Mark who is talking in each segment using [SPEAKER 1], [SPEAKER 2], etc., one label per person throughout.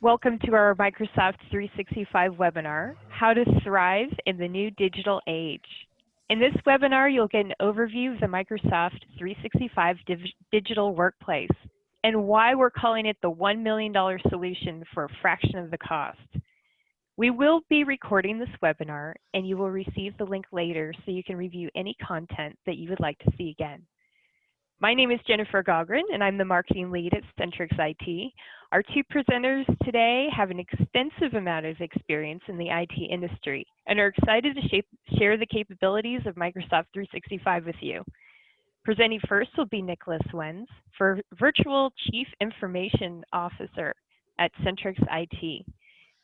[SPEAKER 1] Welcome to our Microsoft 365 webinar, How to Thrive in the New Digital Age. In this webinar, you'll get an overview of the Microsoft 365 digital workplace and why we're calling it the $1 million solution for a fraction of the cost. We will be recording this webinar and you will receive the link later so you can review any content that you would like to see again. My name is Jennifer Gogren, and I'm the marketing lead at centrexIT. Our two presenters today have an extensive amount of experience in the IT industry and are excited to share the capabilities of Microsoft 365 with you. Presenting first will be Nicholas Wenz, Virtual Chief Information Officer at centrexIT.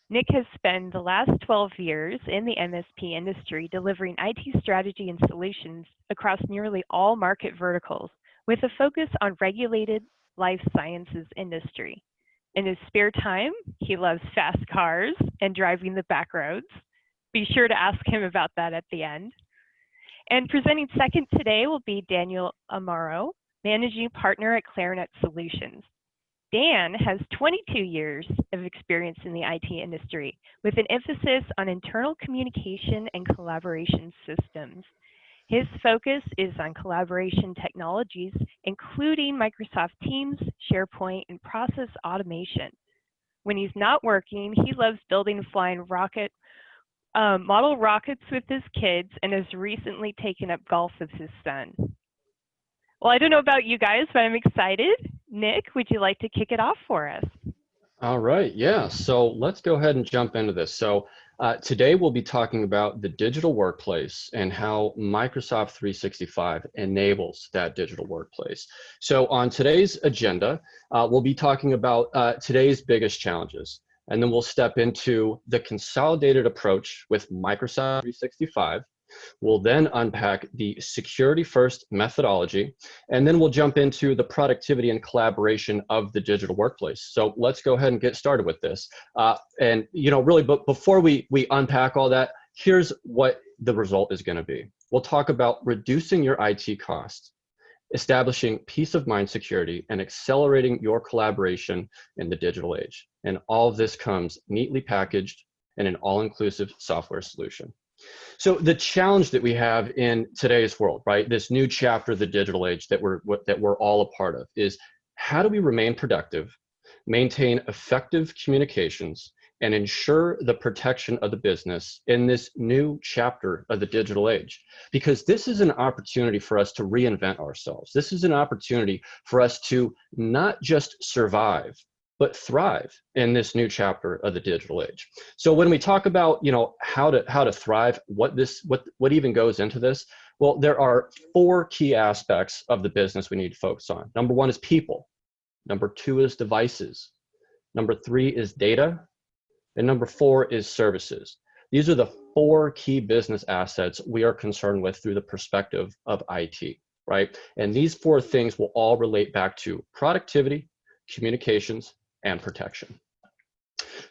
[SPEAKER 1] Nick has spent the last 12 years in the MSP industry delivering IT strategy and solutions across nearly all market verticals, with a focus on regulated life sciences industry. In his spare time, he loves fast cars and driving the back roads. Be sure to ask him about that at the end. And presenting second today will be Daniel Amaro, Managing Partner at Klarinet Solutions. Dan has 22 years of experience in the IT industry with an emphasis on internal communication and collaboration systems. His focus is on collaboration technologies, including Microsoft Teams, SharePoint, and process automation. When he's not working, he loves building and flying model rockets with his kids and has recently taken up golf with his son. Well, I don't know about you guys, but I'm excited. Nick, would you like to kick it off for us?
[SPEAKER 2] All right, yeah, so let's go ahead and jump into this. So today we'll be talking about the digital workplace and how Microsoft 365 enables that digital workplace. So on today's agenda, we'll be talking about today's biggest challenges, and then we'll step into the consolidated approach with Microsoft 365. We'll then unpack the security first methodology, and then we'll jump into the productivity and collaboration of the digital workplace. So let's go ahead and get started with this. And really, but before we unpack all that, here's what the result is going to be. We'll talk about reducing your IT costs, establishing peace of mind security, and accelerating your collaboration in the digital age. And all of this comes neatly packaged in an all-inclusive software solution. So the challenge that we have in today's world, right, this new chapter of the digital age that we're all a part of, is how do we remain productive, maintain effective communications, and ensure the protection of the business in this new chapter of the digital age? Because this is an opportunity for us to reinvent ourselves. This is an opportunity for us to not just survive, but thrive in this new chapter of the digital age. So when we talk about, how to thrive, what even goes into this? Well, there are four key aspects of the business we need to focus on. Number one is people. Number two is devices. Number three is data. And number four is services. These are the four key business assets we are concerned with through the perspective of IT, right? And these four things will all relate back to productivity, communications, and protection.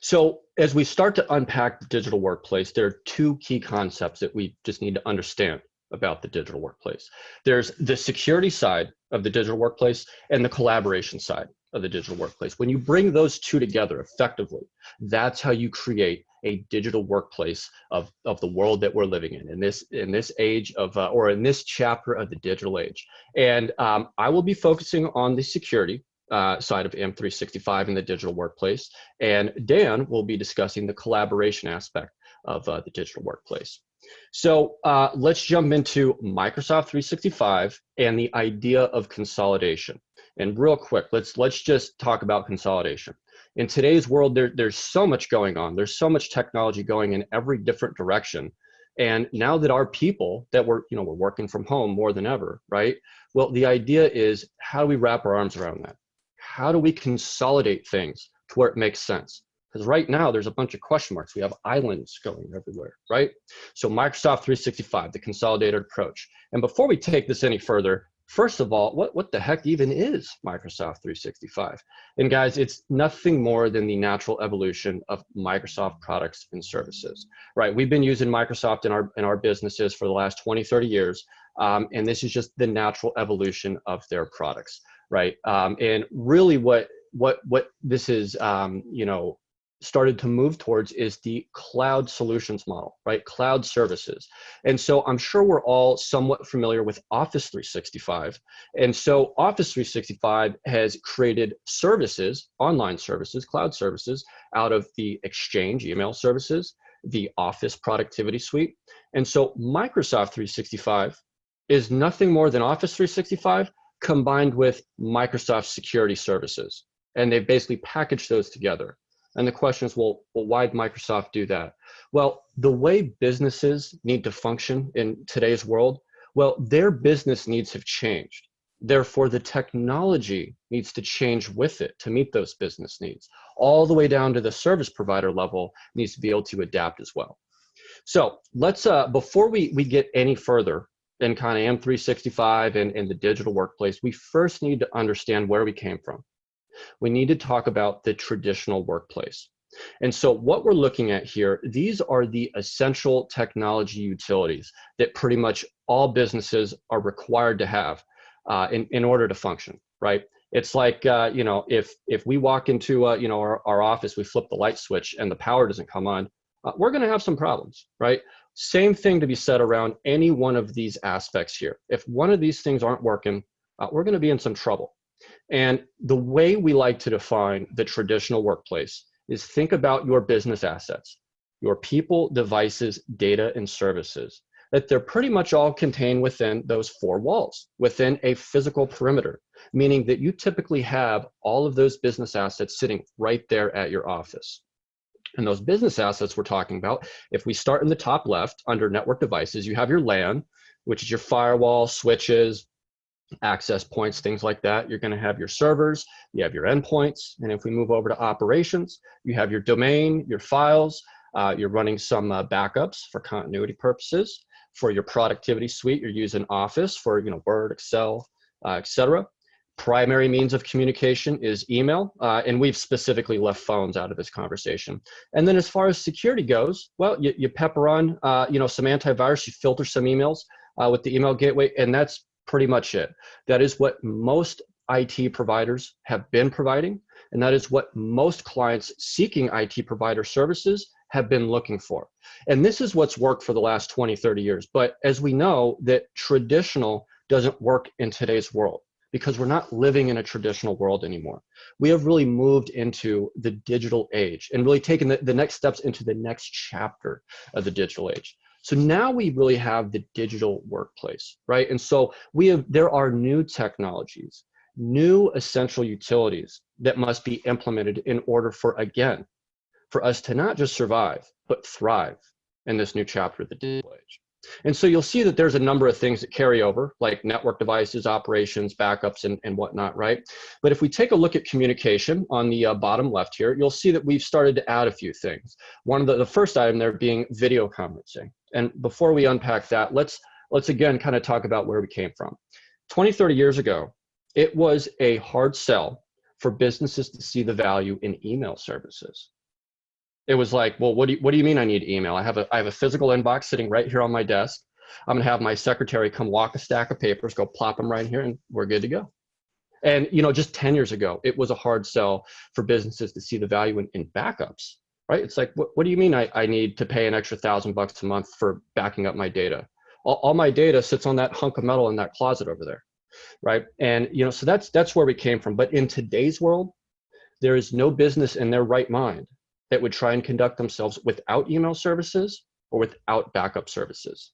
[SPEAKER 2] So as we start to unpack the digital workplace, there are two key concepts that we just need to understand about the digital workplace. There's the security side of the digital workplace and the collaboration side of the digital workplace. When you bring those two together effectively, that's how you create a digital workplace of the world that we're living in this age of, or in this chapter of the digital age. And I will be focusing on the security side of M365 in the digital workplace, and Dan will be discussing the collaboration aspect of the digital workplace. So let's jump into Microsoft 365 and the idea of consolidation. And real quick, let's just talk about consolidation. In today's world, there's so much going on. There's so much technology going in every different direction. And now that our people that we're working from home more than ever, right? Well, the idea is, how do we wrap our arms around that? How do we consolidate things to where it makes sense? Because right now there's a bunch of question marks. We have islands going everywhere, right? So Microsoft 365, the consolidated approach. And before we take this any further, first of all, what the heck even is Microsoft 365? And guys, it's nothing more than the natural evolution of Microsoft products and services, right? We've been using Microsoft in our businesses for the last 20, 30 years. And this is just the natural evolution of their products, right? And really what this is, started to move towards is the cloud solutions model, right? Cloud services. And so I'm sure we're all somewhat familiar with Office 365. And so Office 365 has created services, online services, cloud services, out of the Exchange email services, the Office productivity suite. And so Microsoft 365 is nothing more than Office 365 combined with Microsoft security services. And they've basically packaged those together. And the question is, well, why did Microsoft do that? Well, the way businesses need to function in today's world, well, their business needs have changed. Therefore, the technology needs to change with it to meet those business needs. All the way down to the service provider level needs to be able to adapt as well. So let's, before we get any further in kind of M365 and the digital workplace, we first need to understand where we came from. We need to talk about the traditional workplace. And so what we're looking at here, these are the essential technology utilities that pretty much all businesses are required to have in order to function, right? It's like, you know, if we walk into, you know, our office, we flip the light switch and the power doesn't come on, we're going to have some problems, right? Same thing to be said around any one of these aspects here. If one of these things aren't working, we're going to be in some trouble. And the way we like to define the traditional workplace is think about your business assets, your people, devices, data, and services, that they're pretty much all contained within those four walls, within a physical perimeter, meaning that you typically have all of those business assets sitting right there at your office. And those business assets we're talking about, if we start in the top left under network devices, you have your LAN, which is your firewall, switches, access points, things like that. You're going to have your servers, you have your endpoints, and if we move over to operations, you have your domain, your files, you're running some backups for continuity purposes. For your productivity suite, you're using Office for, you know, Word, Excel, etc. Primary means of communication is email, and we've specifically left phones out of this conversation. And then as far as security goes, well, you pepper on, you know, some antivirus, you filter some emails with the email gateway, and that's pretty much it. That is what most IT providers have been providing, and that is what most clients seeking IT provider services have been looking for. And this is what's worked for the last 20, 30 years. But as we know, that traditional doesn't work in today's world because we're not living in a traditional world anymore. We have really moved into the digital age and really taken the next steps into the next chapter of the digital age. So now we really have the digital workplace, right? And so there are new technologies, new essential utilities that must be implemented in order for, again, for us to not just survive, but thrive in this new chapter of the digital age. And so you'll see that there's a number of things that carry over, like network devices, operations, backups, and whatnot, right? But if we take a look at communication on the bottom left here, you'll see that we've started to add a few things. One of the first item there being video conferencing. And before we unpack that, let's again kind of talk about where we came from. 20, 30 years ago, it was a hard sell for businesses to see the value in email services. It was like, well, what do you mean I need email? I have a physical inbox sitting right here on my desk. I'm gonna have my secretary come walk a stack of papers, go plop them right here, and we're good to go. And you know, just 10 years ago, it was a hard sell for businesses to see the value in backups, right? It's like, what do you mean I need to pay an extra $1,000 a month for backing up my data? All my data sits on that hunk of metal in that closet over there, right? And you know, so that's where we came from. But in today's world, there is no business in their right mind that would try and conduct themselves without email services or without backup services.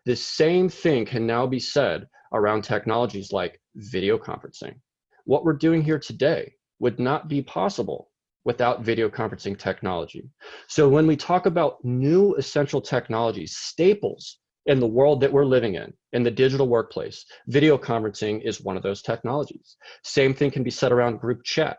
[SPEAKER 2] The same thing can now be said around technologies like video conferencing. What we're doing here today would not be possible without video conferencing technology. So when we talk about new essential technologies, staples in the world that we're living in the digital workplace, video conferencing is one of those technologies. Same thing can be said around group chat.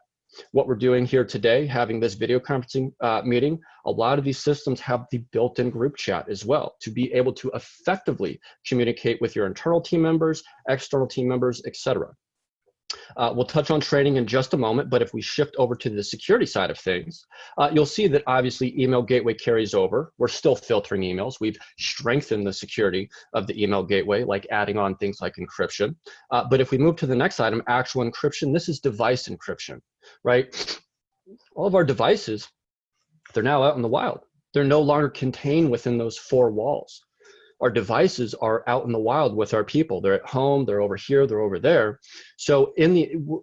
[SPEAKER 2] What we're doing here today, having this video conferencing meeting, a lot of these systems have the built-in group chat as well to be able to effectively communicate with your internal team members, external team members, etc. We'll touch on training in just a moment, but if we shift over to the security side of things, you'll see that obviously email gateway carries over. We're still filtering emails. We've strengthened the security of the email gateway, like adding on things like encryption. But if we move to the next item, actual encryption, this is device encryption, right? All of our devices They're now out in the wild. They're no longer contained within those four walls. Our devices are out in the wild with our people. They're at home, they're over here, they're over there. So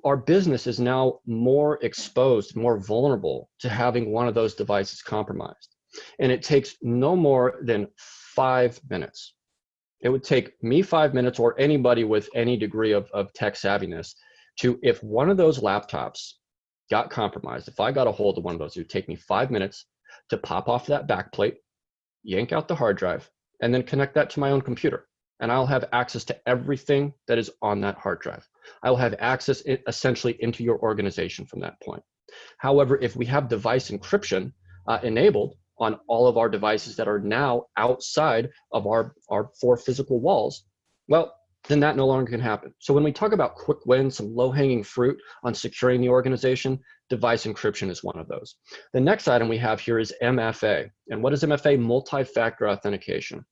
[SPEAKER 2] our business is now more exposed, more vulnerable to having one of those devices compromised. And it takes no more than 5 minutes. It would take me 5 minutes, or anybody with any degree of tech savviness, if one of those laptops got compromised, if I got a hold of one of those, it would take me 5 minutes to pop off that backplate, yank out the hard drive, and then connect that to my own computer. And I'll have access to everything that is on that hard drive. I will have access essentially into your organization from that point. However, if we have device encryption enabled on all of our devices that are now outside of our four physical walls, well, then that no longer can happen. So when we talk about quick wins, some low-hanging fruit on securing the organization, device encryption is one of those. The next item we have here is MFA. And what is MFA? Multi-factor authentication.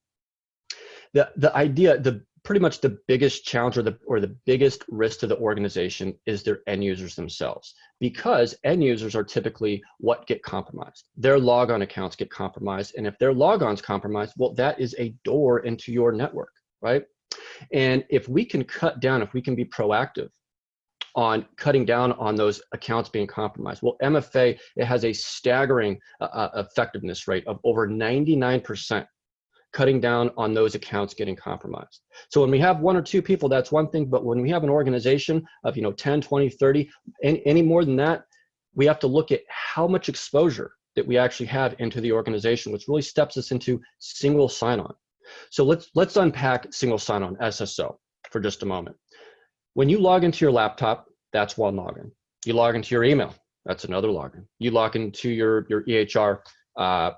[SPEAKER 2] The idea, pretty much the biggest challenge or the biggest risk to the organization is their end users themselves, because end users are typically what get compromised. Their logon accounts get compromised. And if their logon's compromised, well, that is a door into your network, right? And if we can cut down, if we can be proactive on cutting down on those accounts being compromised, well, MFA, it has a staggering effectiveness rate of over 99%, cutting down on those accounts getting compromised. So when we have one or two people, that's one thing, but when we have an organization of 10, 20, 30, any more than that, we have to look at how much exposure that we actually have into the organization, which really steps us into single sign-on. So let's unpack single sign-on, SSO, for just a moment. When you log into your laptop, that's one login. You log into your email, that's another login. You log into your EHR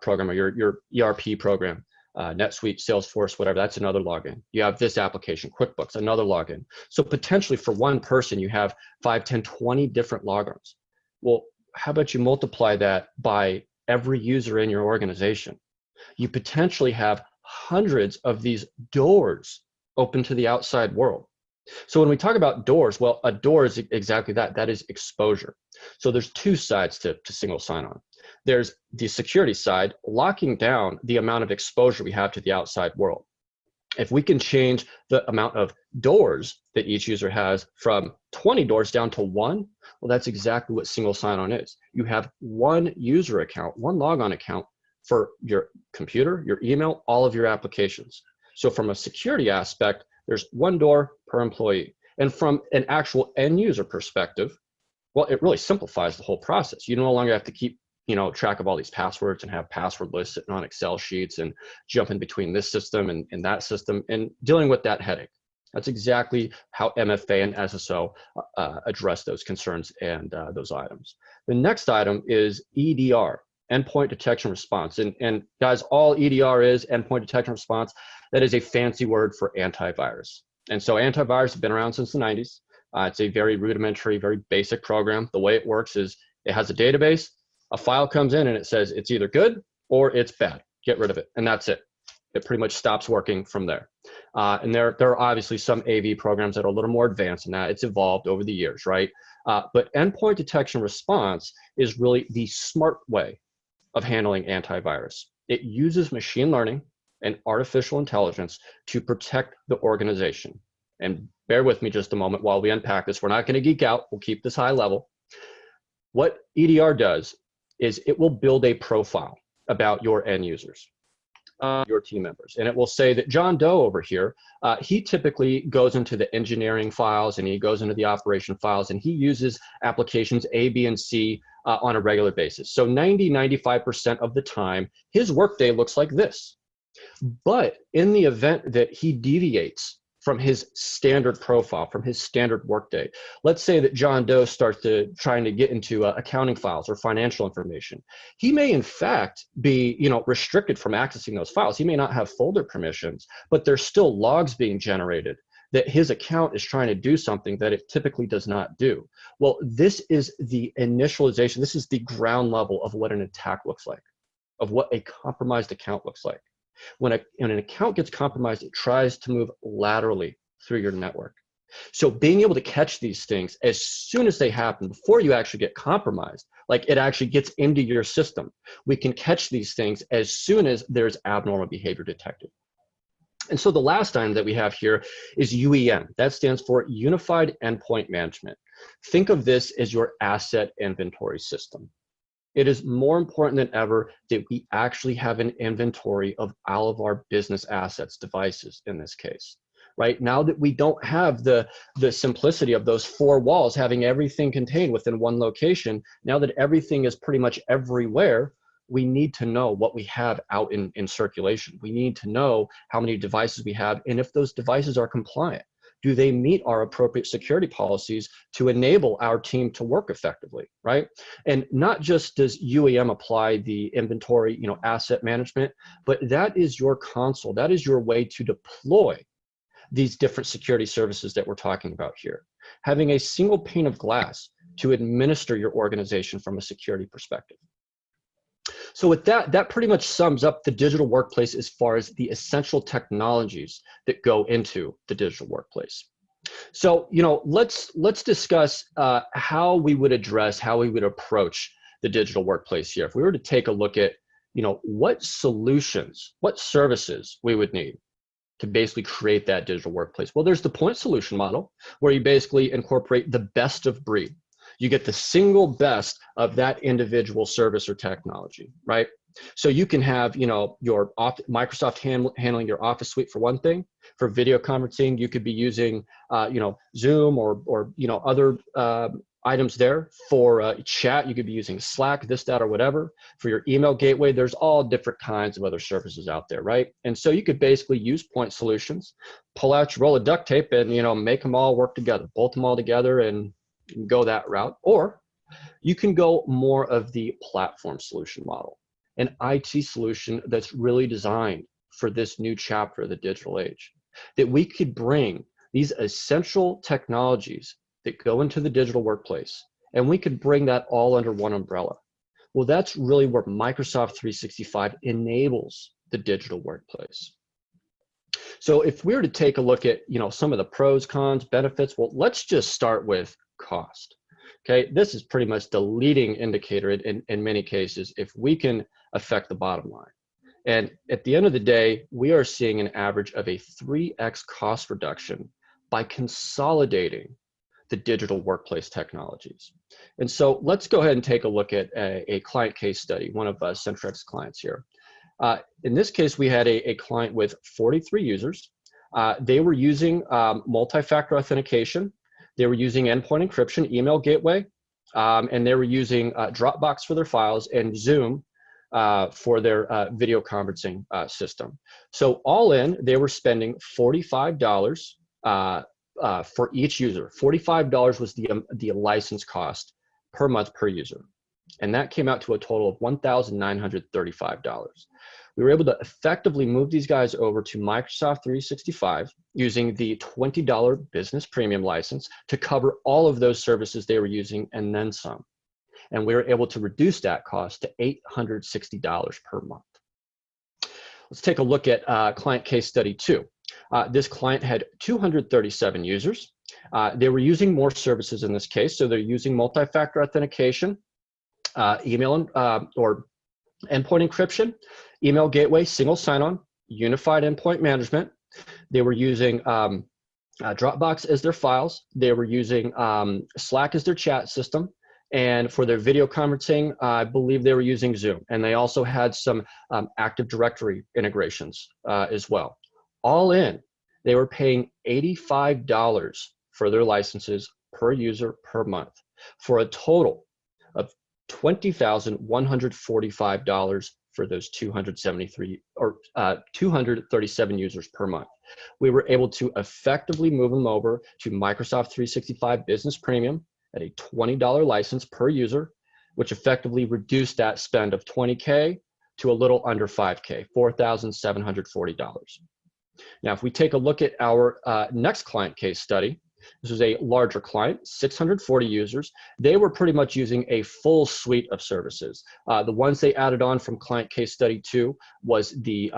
[SPEAKER 2] program or your ERP program, NetSuite, Salesforce, whatever, that's another login. You have this application, QuickBooks, another login. So potentially for one person, you have 5, 10, 20 different logins. Well, how about you multiply that by every user in your organization? You potentially have hundreds of these doors open to the outside world. So when we talk about doors, well, a door is exactly that. That is exposure. So there's two sides to single sign-on. There's the security side, locking down the amount of exposure we have to the outside world. If we can change the amount of doors that each user has from 20 doors down to 1, well, that's exactly what single sign-on is. You have one user account, one logon account for your computer, your email, all of your applications. So from a security aspect, there's one door per employee. And from an actual end user perspective, well, it really simplifies the whole process. You no longer have to keep track of all these passwords and have password lists sitting on Excel sheets and jumping between this system and that system and dealing with that headache. That's exactly how MFA and SSO address those concerns and those items. The next item is EDR, endpoint detection response. And guys, all EDR is endpoint detection response. That is a fancy word for antivirus. And so antivirus has been around since the 90s. It's a very rudimentary, very basic program. The way it works is it has a database, a file comes in and it says it's either good or it's bad. Get rid of it. And that's it. It pretty much stops working from there. And there are obviously some AV programs that are a little more advanced than that. It's evolved over the years, right? But endpoint detection response is really the smart way of handling antivirus. It uses machine learning and artificial intelligence to protect the organization. And bear with me just a moment while we unpack this. We're not going to geek out. We'll keep this high level. What EDR does is it will build a profile about your end users, your team members. And it will say that John Doe over here, he typically goes into the engineering files and he goes into the operation files and he uses applications A, B, and C on a regular basis. So 95% of the time, his workday looks like this. But in the event that he deviates from his standard profile, from his standard workday, let's say that John Doe starts trying to get into accounting files or financial information. He may in fact be restricted from accessing those files. He may not have folder permissions, but there's still logs being generated that his account is trying to do something that it typically does not do. Well, this is the initialization. This is the ground level of what an attack looks like, of what a compromised account looks like. When an account gets compromised, it tries to move laterally through your network. So being able to catch these things as soon as they happen, before you actually get compromised, like it actually gets into your system, we can catch these things as soon as there's abnormal behavior detected. And so the last item that we have here is UEM. That stands for Unified Endpoint Management. Think of this as your asset inventory system. It is more important than ever that we actually have an inventory of all of our business assets, devices in this case. Right now that we don't have the simplicity of those four walls, having everything contained within one location, now that everything is pretty much everywhere, we need to know what we have out in circulation. We need to know how many devices we have, and if those devices are compliant. Do they meet our appropriate security policies to enable our team to work effectively, right? And not just does UEM apply the inventory, asset management, but that is your console. That is your way to deploy these different security services that we're talking about here. Having a single pane of glass to administer your organization from a security perspective. So with that pretty much sums up the digital workplace as far as the essential technologies that go into the digital workplace. So, let's discuss how we would address, how we would approach the digital workplace here. If we were to take a look at, what solutions, what services we would need to basically create that digital workplace. Well, there's the point solution model, where you basically incorporate the best of breed. You get the single best of that individual service or technology, right? So you can have, your Microsoft handling your Office suite for one thing. For video conferencing, you could be using, Zoom or other items there. For chat, you could be using Slack, this, that, or whatever. For your email gateway, there's all different kinds of other services out there, right? And so you could basically use point solutions, pull out your roll of duct tape and, make them all work together, bolt them all together and go that route. Or you can go more of the platform solution model, an IT solution that's really designed for this new chapter of the digital age, that we could bring these essential technologies that go into the digital workplace, and we could bring that all under one umbrella. Well, that's really where Microsoft 365 enables the digital workplace. So if we were to take a look at, some of the pros, cons, benefits, well, let's just start with cost. Okay, this is pretty much the leading indicator in many cases if we can affect the bottom line. And at the end of the day, we are seeing an average of a 3x cost reduction by consolidating the digital workplace technologies. And so let's go ahead and take a look at a client case study, one of Centrex clients here. In this case, we had a client with 43 users. They were using multi-factor authentication. They were using endpoint encryption, email gateway, and they were using Dropbox for their files and Zoom for their video conferencing system. So all in, they were spending $45 for each user. $45 was the license cost per month per user. And that came out to a total of $1,935. We were able to effectively move these guys over to Microsoft 365 using the $20 business premium license to cover all of those services they were using and then some. And we were able to reduce that cost to $860 per month. Let's take a look at client case study 2. This client had 237 users. They were using more services in this case. So they're using multi-factor authentication, email or endpoint encryption, email gateway, single sign-on, unified endpoint management. They were using Dropbox as their files. They were using Slack as their chat system. And for their video conferencing, I believe they were using Zoom. And they also had some Active Directory integrations as well. All in, they were paying $85 for their licenses per user per month for a total of $20,145 for those 237 users per month. We were able to effectively move them over to Microsoft 365 Business Premium at a $20 license per user, which effectively reduced that spend of $20K to a little under $5K, $4,740. Now, if we take a look at our next client case study, this was a larger client, 640 users. They were pretty much using a full suite of services. The ones they added on from client case study 2 was the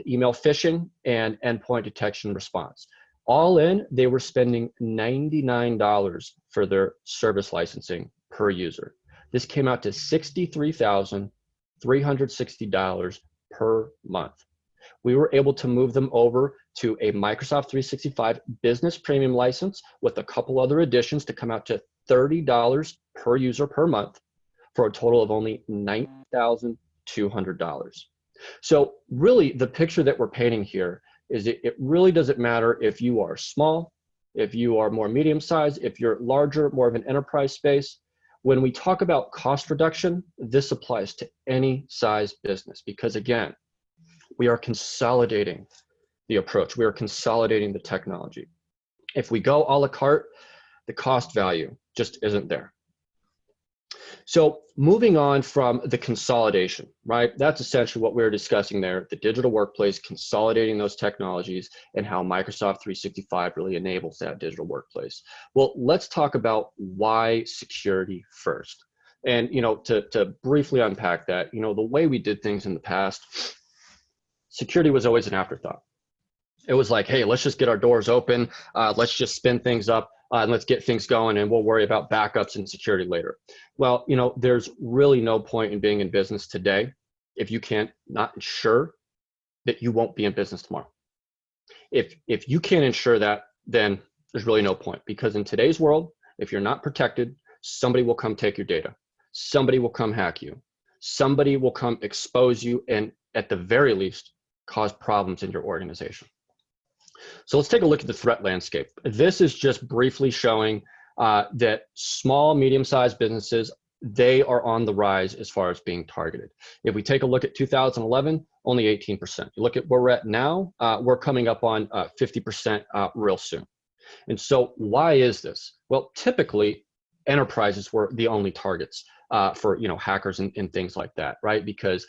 [SPEAKER 2] email phishing and endpoint detection response. All in, they were spending $99 for their service licensing per user. This came out to $63,360 per month. We were able to move them over to a Microsoft 365 Business Premium license with a couple other additions to come out to $30 per user per month for a total of only $9,200. So really, the picture that we're painting here is it really doesn't matter if you are small, if you are more medium-sized, if you're larger, more of an enterprise space. When we talk about cost reduction, this applies to any size business because, again, we are consolidating the approach. We are consolidating the technology. If we go a la carte, the cost value just isn't there. So moving on from the consolidation, right? That's essentially what we were discussing there, the digital workplace, consolidating those technologies and how Microsoft 365 really enables that digital workplace. Well, let's talk about why security first. And, to briefly unpack that, the way we did things in the past, security was always an afterthought. It was like, hey, let's just get our doors open. Let's just spin things up and let's get things going and we'll worry about backups and security later. Well, there's really no point in being in business today if you can't not ensure that you won't be in business tomorrow. If you can't ensure that, then there's really no point, because in today's world, if you're not protected, somebody will come take your data. Somebody will come hack you. Somebody will come expose you and at the very least cause problems in your organization. So let's take a look at the threat landscape. This is just briefly showing that small, medium-sized businesses, they are on the rise as far as being targeted. If we take a look at 2011, only 18%. You look at where we're at now, we're coming up on 50% real soon. And so why is this? Well, typically enterprises were the only targets for hackers and things like that, right? Because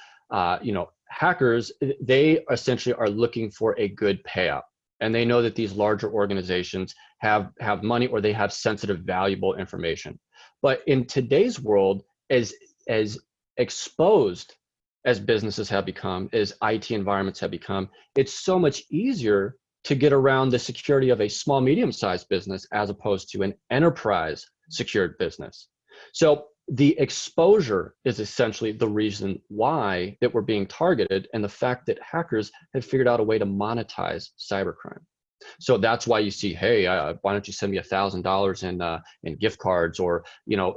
[SPEAKER 2] hackers, they essentially are looking for a good payout. And they know that these larger organizations have money or they have sensitive, valuable information. But in today's world, as exposed as businesses have become, as IT environments have become, it's so much easier to get around the security of a small, medium-sized business as opposed to an enterprise secured business. So the exposure is essentially the reason why that we're being targeted, and the fact that hackers have figured out a way to monetize cybercrime. So that's why you see, hey, why don't you send me $1,000 in gift cards, or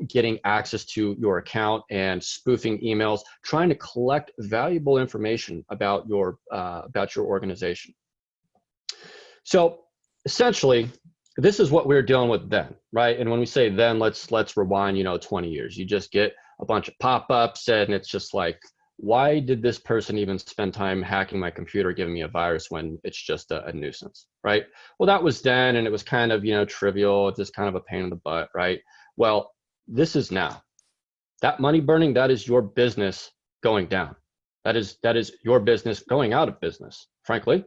[SPEAKER 2] getting access to your account and spoofing emails, trying to collect valuable information about your organization. So essentially, this is what we were dealing with then, right? And when we say then, let's rewind, 20 years. You just get a bunch of pop-ups and it's just like, why did this person even spend time hacking my computer, giving me a virus when it's just a nuisance, right? Well, that was then, and it was kind of, trivial, just kind of a pain in the butt, right? Well, this is now. That money burning, that is your business going down. That is your business going out of business, frankly.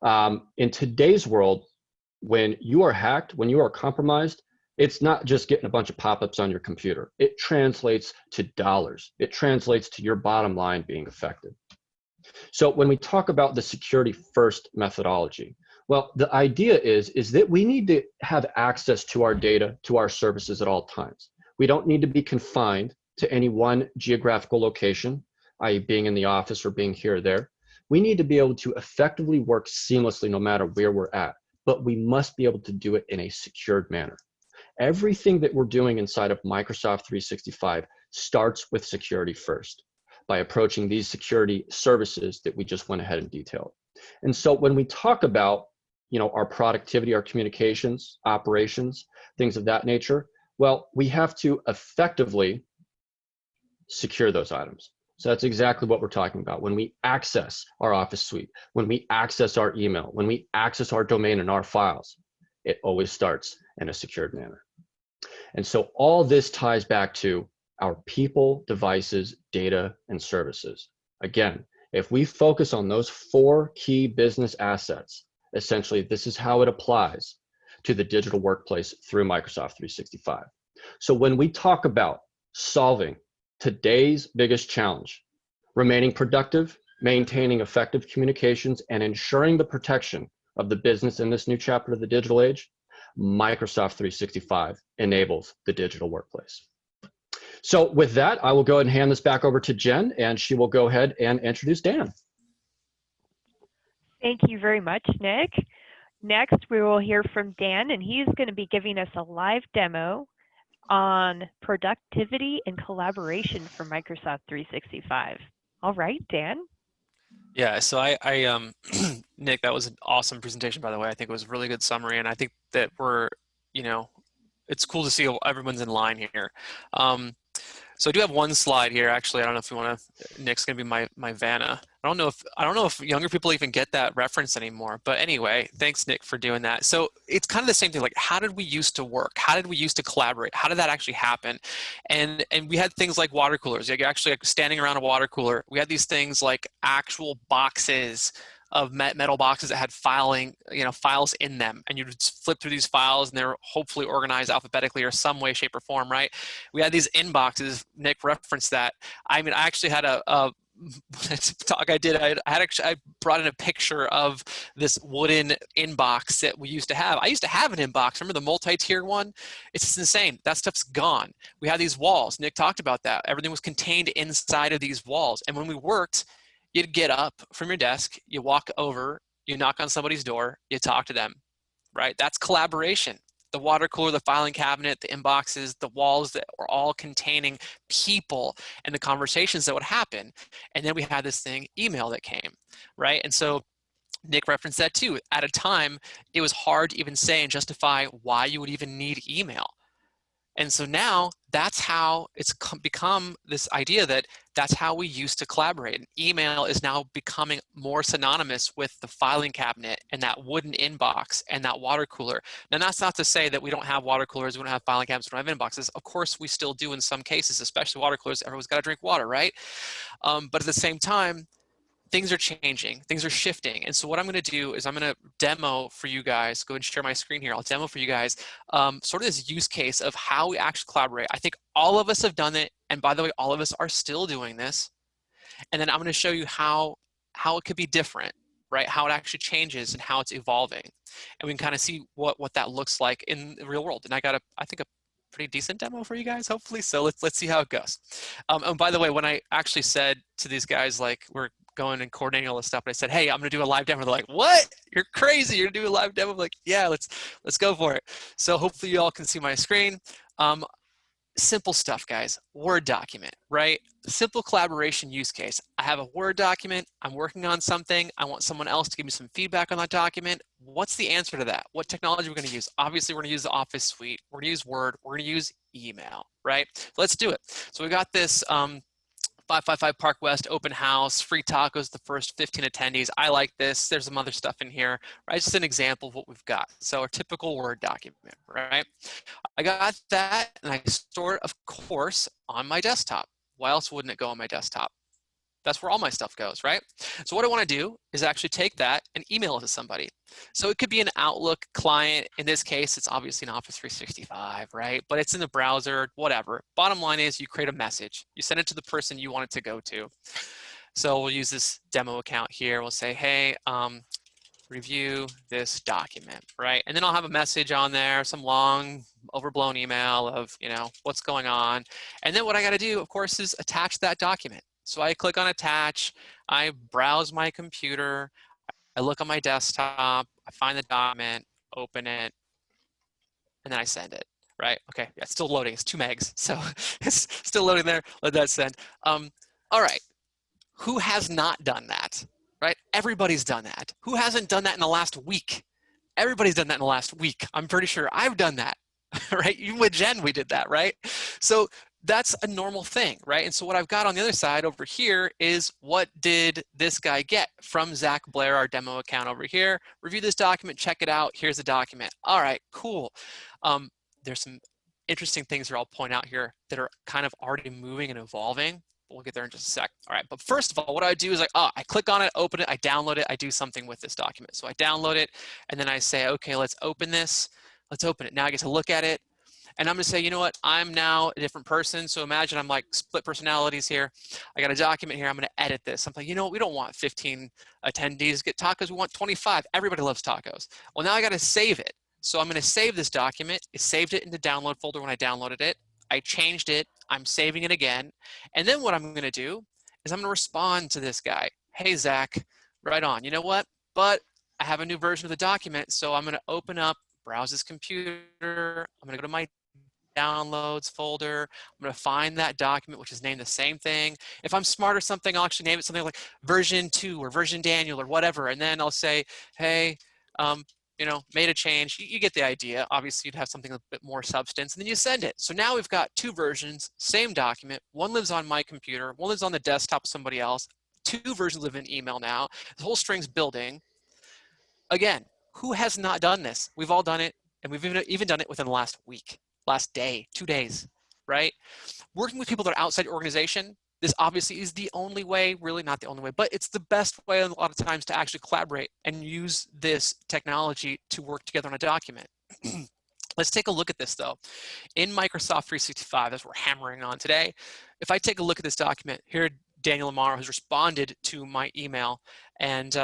[SPEAKER 2] In today's world, when you are hacked, when you are compromised, it's not just getting a bunch of pop-ups on your computer. It translates to dollars. It translates to your bottom line being affected. So when we talk about the security first methodology, well, the idea is that we need to have access to our data, to our services at all times. We don't need to be confined to any one geographical location, i.e. being in the office or being here or there. We need to be able to effectively work seamlessly no matter where we're at, but we must be able to do it in a secured manner. Everything that we're doing inside of Microsoft 365 starts with security first, by approaching these security services that we just went ahead and detailed. And so when we talk about, our productivity, our communications, operations, things of that nature, well, we have to effectively secure those items. So that's exactly what we're talking about. When we access our Office suite, when we access our email, when we access our domain and our files, it always starts in a secured manner. And so all this ties back to our people, devices, data, and services. Again, if we focus on those 4 key business assets, essentially this is how it applies to the digital workplace through Microsoft 365. So when we talk about solving today's biggest challenge, remaining productive, maintaining effective communications, and ensuring the protection of the business in this new chapter of the digital age, Microsoft 365 enables the digital workplace. So with that, I will go ahead and hand this back over to Jen, and she will go ahead and introduce Dan.
[SPEAKER 1] Thank you very much, Nick. Next, we will hear from Dan, and he's going to be giving us a live demo on productivity and collaboration for Microsoft 365. All right, Dan.
[SPEAKER 3] Yeah, so Nick, that was an awesome presentation, by the way. I think it was a really good summary, and I think that it's cool to see everyone's in line here. So I do have one slide here, actually. I don't know if you want to, Nick's gonna be my Vanna. I don't know if younger people even get that reference anymore, but anyway, thanks Nick for doing that. So it's kind of the same thing, like how did we used to work? How did we used to collaborate? How did that actually happen? And we had things like water coolers, like actually like standing around a water cooler. We had these things like actual boxes of metal boxes that had files in them, and you would flip through these files and they're hopefully organized alphabetically or some way, shape, or form, right? We had these inboxes. Nick referenced that. I mean, I actually had a talk I did. I brought in a picture of this wooden inbox that we used to have. I used to have an inbox. Remember the multi-tier one? It's just insane. That stuff's gone. We had these walls. Nick talked about that. Everything was contained inside of these walls. And when we worked, you'd get up from your desk, you walk over, you knock on somebody's door, you talk to them, right? That's collaboration. The water cooler, the filing cabinet, the inboxes, the walls that were all containing people and the conversations that would happen. And then we had this thing, email, that came, right? And so Nick referenced that too. At a time, it was hard to even say and justify why you would even need email. And so now that's how it's become this idea that that's how we used to collaborate. And email is now becoming more synonymous with the filing cabinet and that wooden inbox and that water cooler. Now that's not to say that we don't have water coolers, we don't have filing cabinets, we don't have inboxes. Of course we still do in some cases, especially water coolers. Everyone's got to drink water, right? But at the same time, things are changing, things are shifting. And so what I'm going to do is I'm going to demo for you guys, go and share my screen here. I'll demo for you guys sort of this use case of how we actually collaborate. I think all of us have done it. And by the way, all of us are still doing this. And then I'm going to show you how it could be different, right? How it actually changes and how it's evolving. And we can kind of see what that looks like in the real world. And I got I think a pretty decent demo for you guys, hopefully. So let's see how it goes. And by the way, when I actually said to these guys, like, we're going and coordinating all this stuff, and I said, hey, I'm gonna do a live demo. They're like, what? You're crazy, you're gonna do a live demo? I'm like, yeah, let's go for it. So hopefully you all can see my screen. Simple stuff, guys. Word document, right? Simple collaboration use case. I have a Word document, I'm working on something, I want someone else to give me some feedback on that document. What's the answer to that? What technology are we gonna use? Obviously, we're gonna use the Office suite, we're gonna use Word, we're gonna use email, right? Let's do it. So we got this 555 Park West open house, free tacos, the first 15 attendees. I like this. There's some other stuff in here, right? Just an example of what we've got. So our typical Word document, right? I got that and I store it, of course, on my desktop. Why else wouldn't it go on my desktop? That's where all my stuff goes, right? So what I want to do is actually take that and email it to somebody. So it could be an Outlook client. In this case, it's obviously an Office 365, right? But it's in the browser, whatever. Bottom line is you create a message. You send it to the person you want it to go to. So we'll use this demo account here. We'll say, hey, review this document, right? And then I'll have a message on there, some long overblown email of, what's going on. And then what I got to do, of course, is attach that document. So I click on attach, I browse my computer, I look on my desktop, I find the document, open it, and then I send it, right? Okay, yeah, it's still loading, it's 2 megs, so it's still loading there, let that send. All right, who has not done that, right? Everybody's done that. Who hasn't done that in the last week? Everybody's done that in the last week. I'm pretty sure I've done that, right? Even with Jen, we did that, right? So that's a normal thing, right? And so what I've got on the other side over here is what did this guy get from Zach Blair, our demo account over here. Review this document, check it out. Here's the document. All right, cool. There's some interesting things that I'll point out here that are kind of already moving and evolving. We'll get there in just a sec. All right, but first of all, what I do is I click on it, open it, I download it, I do something with this document. So I download it, and then I say, okay, let's open this. Let's open it. Now I get to look at it. And I'm going to say, you know what, I'm now a different person. So imagine I'm like split personalities here. I got a document here. I'm going to edit this. I'm like, you know what, we don't want 15 attendees get tacos. We want 25. Everybody loves tacos. Well, now I got to save it. So I'm going to save this document. It saved it in the download folder when I downloaded it. I changed it. I'm saving it again. And then what I'm going to do is I'm going to respond to this guy. Hey, Zach, right on. You know what? But I have a new version of the document. So I'm going to open up, browse this computer. I'm going to go to my downloads folder. I'm going to find that document, which is named the same thing. If I'm smart or something, I'll actually name it something like version 2 or version Daniel or whatever. And then I'll say, hey, you know, made a change. You get the idea. Obviously, you'd have something a bit more substance, and then you send it. So now we've got 2 versions, same document. One lives on my computer. One lives on the desktop of somebody else. 2 versions live in email now. The whole string's building. Again, who has not done this? We've all done it, and we've even done it within the last week, last day, 2 days, right? Working with people that are outside your organization, this obviously is the only way, really not the only way, but it's the best way a lot of times to actually collaborate and use this technology to work together on a document. Let's take a look at this though. In Microsoft 365, as we're hammering on today, if I take a look at this document, here Daniel Amaro has responded to my email, and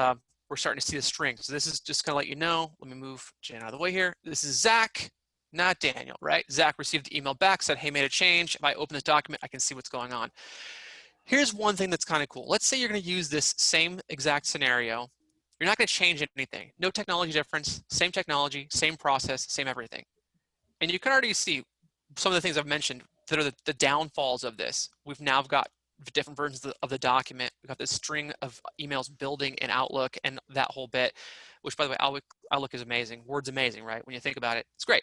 [SPEAKER 3] we're starting to see the string. So this is just gonna let you know, let me move Jen out of the way here. This is Zach, not Daniel, right? Zach received the email back, said, hey, made a change. If I open this document, I can see what's going on. Here's one thing that's kind of cool. Let's say you're going to use this same exact scenario. You're not going to change anything. No technology difference, same technology, same process, same everything. And you can already see some of the things I've mentioned that are the downfalls of this. We've now got different versions of the document. We've got this string of emails building in Outlook and that whole bit, which, by the way, Outlook is amazing. Word's amazing, right? When you think about it, it's great.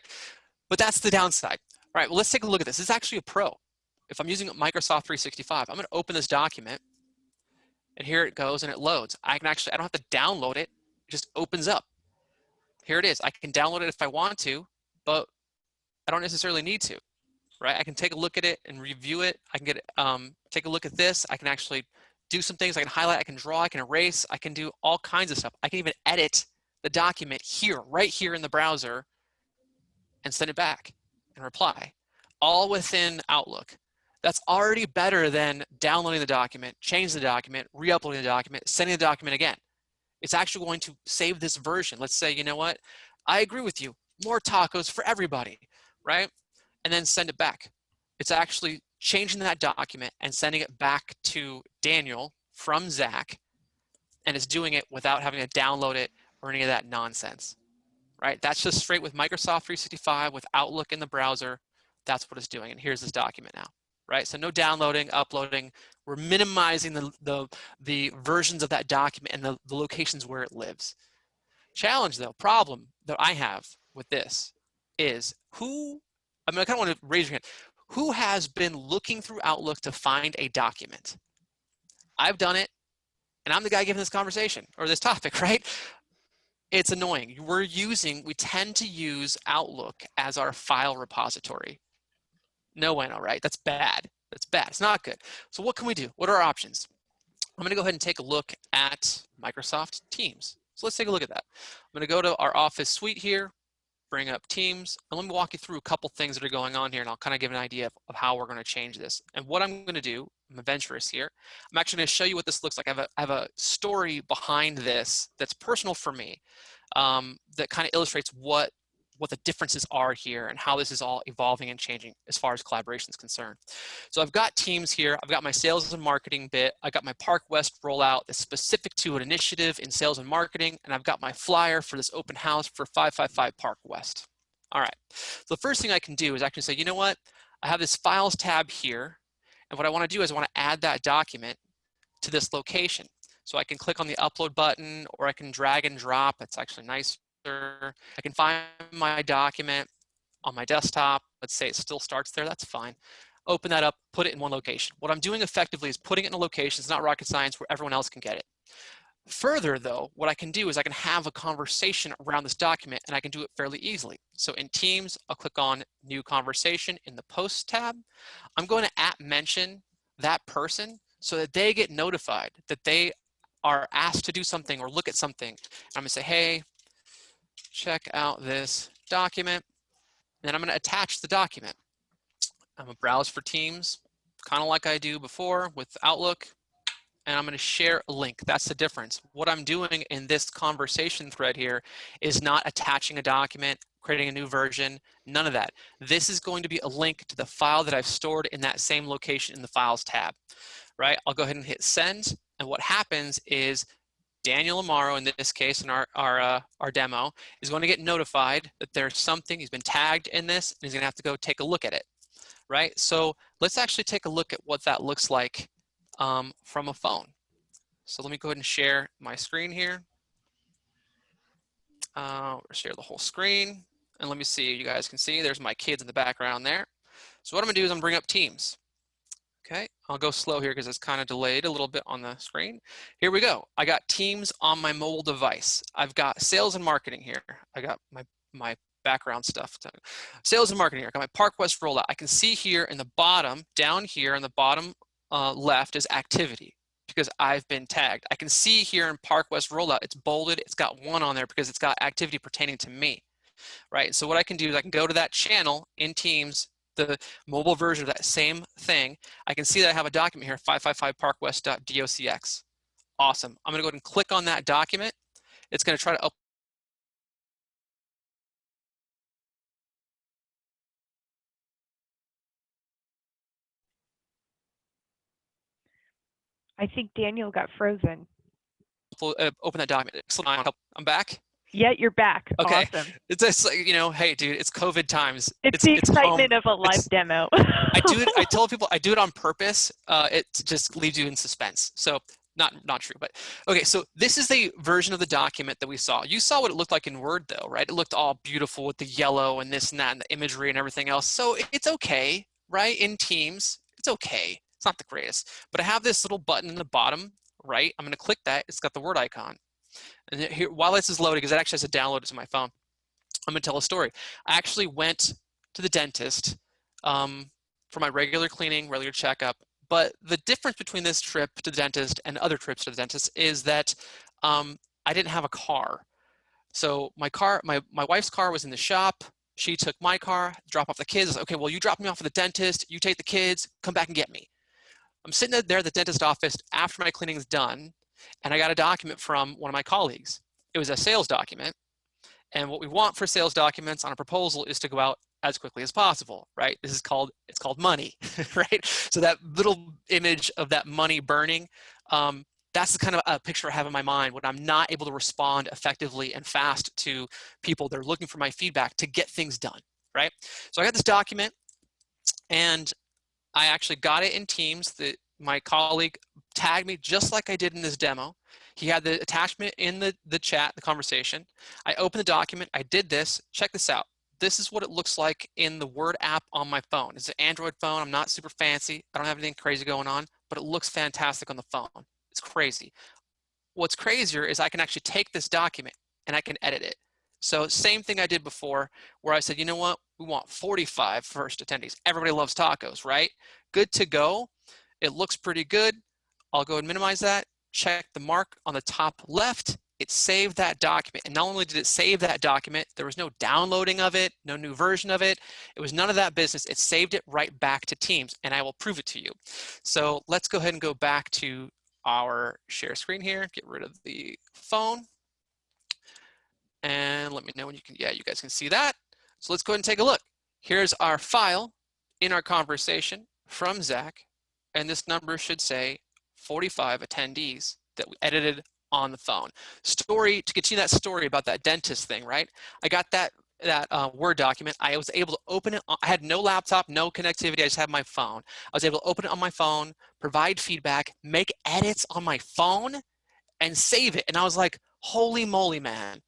[SPEAKER 3] But that's the downside. All right, well, let's take a look at this. This is actually a pro. If I'm using Microsoft 365, I'm going to open this document, and here it goes, and it loads. I don't have to download it. It just opens up. Here it is. I can download it if I want to, but I don't necessarily need to, right? I can take a look at it and review it. I can take a look at this. I can actually do some things. I can highlight, I can draw, I can erase, I can do all kinds of stuff. I can even edit the document here, right here in the browser, and send it back and reply, all within Outlook. That's already better than downloading the document, changing the document, re-uploading the document, sending the document again. It's actually going to save this version. Let's say, you know what? I agree with you. More tacos for everybody, right? And then send it back. It's actually changing that document and sending it back to Daniel from Zach, and it's doing it without having to download it or any of that nonsense, right? That's just straight with Microsoft 365 with Outlook in the browser. That's what it's doing. And here's this document now. Right, so no downloading, uploading. We're minimizing the versions of that document and the locations where it lives. Challenge though, problem that I have with this is I kind of want to raise your hand. Who has been looking through Outlook to find a document? I've done it, and I'm the guy giving this conversation or this topic, right? It's annoying. We tend to use Outlook as our file repository. No bueno, right? That's bad. That's bad. It's not good. So what can we do? What are our options? I'm going to go ahead and take a look at Microsoft Teams. So let's take a look at that. I'm going to go to our Office suite here, bring up Teams, and let me walk you through a couple things that are going on here, and I'll kind of give an idea of how we're going to change this. And what I'm going to do, I'm adventurous here. I'm actually going to show you what this looks like. I have a story behind this that's personal for me, that kind of illustrates what the differences are here and how this is all evolving and changing as far as collaboration is concerned. So I've got Teams here. I've got my sales and marketing bit. I got my Park West rollout that's specific to an initiative in sales and marketing. And I've got my flyer for this open house for 555 Park West. All right. So the first thing I can do is actually say, you know what? I have this files tab here. And what I want to do is I want to add that document to this location. So I can click on the upload button, or I can drag and drop. It's actually nice. I can find my document on my desktop. Let's say it still starts there. That's fine. Open that up, put it in one location. What I'm doing effectively is putting it in a location. It's not rocket science where everyone else can get it. Further though, what I can do is I can have a conversation around this document, and I can do it fairly easily. So in Teams, I'll click on New Conversation in the Posts tab. I'm going to @mention that person so that they get notified that they are asked to do something or look at something. And I'm going to say, hey, check out this document. and then I'm going to attach the document. I'm going to browse for Teams, kind of like I do before with Outlook, and I'm going to share a link. That's the difference. What I'm doing in this conversation thread here is not attaching a document, creating a new version, none of that. This is going to be a link to the file that I've stored in that same location in the Files tab, right? I'll go ahead and hit send, and what happens is Daniel Amaro, in this case, in our demo, is going to get notified that there's something, he's been tagged in this, and he's going to have to go take a look at it, right? So let's actually take a look at what that looks like from a phone. So let me go ahead and share my screen here. Share the whole screen, and let me see, you guys can see, there's my kids in the background there. So what I'm going to do is I'm going to bring up Teams. Okay, I'll go slow here because it's kind of delayed a little bit on the screen. Here we go. I got Teams on my mobile device. I've got sales and marketing here. I got my background stuff. Sales and marketing here. I got my ParkWest rollout. I can see here in the bottom, down here in the bottom left is activity because I've been tagged. I can see here in ParkWest rollout, it's bolded. It's got 1 on there because it's got activity pertaining to me, right? So what I can do is I can go to that channel in Teams, the mobile version of that same thing. I can see that I have a document here, 555parkwest.docx. Awesome. I'm going to go ahead and click on that document. It's going to try to open.
[SPEAKER 1] I think Daniel got frozen.
[SPEAKER 3] Open that document. I'm back.
[SPEAKER 1] Yeah, you're back.
[SPEAKER 3] Okay.
[SPEAKER 1] Awesome.
[SPEAKER 3] It's just like, you know, hey, dude, it's COVID times.
[SPEAKER 1] It's the excitement
[SPEAKER 3] home.
[SPEAKER 1] of a live demo.
[SPEAKER 3] I do it. I tell people I do it on purpose. It just leaves you in suspense. So not true, but okay. So this is the version of the document that we saw. You saw what it looked like in Word, though, right? It looked all beautiful with the yellow and this and that and the imagery and everything else. So it's okay, right? In Teams, it's okay. It's not the greatest, but I have this little button in the bottom right. I'm going to click that. It's got the Word icon. And here, while this is loading, because it actually has to download it to my phone, I'm going to tell a story. I actually went to the dentist for my regular cleaning, regular checkup. But the difference between this trip to the dentist and other trips to the dentist is that I didn't have a car. So my wife's car was in the shop. She took my car, drop off the kids. Okay, well, you drop me off at the dentist. You take the kids, come back and get me. I'm sitting there at the dentist office after my cleaning is done, and I got a document from one of my colleagues. It was a sales document. And what we want for sales documents on a proposal is to go out as quickly as possible, right? It's called money, right? So that little image of that money burning, that's the kind of a picture I have in my mind when I'm not able to respond effectively and fast to people that are looking for my feedback to get things done, right? So I got this document, and I actually got it in Teams. My colleague tagged me just like I did in this demo. He had the attachment in the chat, the conversation. I opened the document. I did this. Check this out. This is what it looks like in the Word app on my phone. It's an Android phone. I'm not super fancy. I don't have anything crazy going on, but it looks fantastic on the phone. It's crazy. What's crazier is I can actually take this document and I can edit it. So same thing I did before where I said, you know what? We want 45 first attendees. Everybody loves tacos, right? Good to go. It looks pretty good. I'll go and minimize that. Check the mark on the top left. It saved that document. And not only did it save that document, there was no downloading of it, no new version of it. It was none of that business. It saved it right back to Teams, and I will prove it to you. So let's go ahead and go back to our share screen here. Get rid of the phone. And let me know when you can, yeah, you guys can see that. So let's go ahead and take a look. Here's our file in our conversation from Zach. And this number should say 45 attendees that we edited on the phone. Story, to continue that story about that dentist thing, right? I got that Word document. I was able to open it. I had no laptop, no connectivity. I just had my phone. I was able to open it on my phone, provide feedback, make edits on my phone, and save it. And I was like, holy moly, man.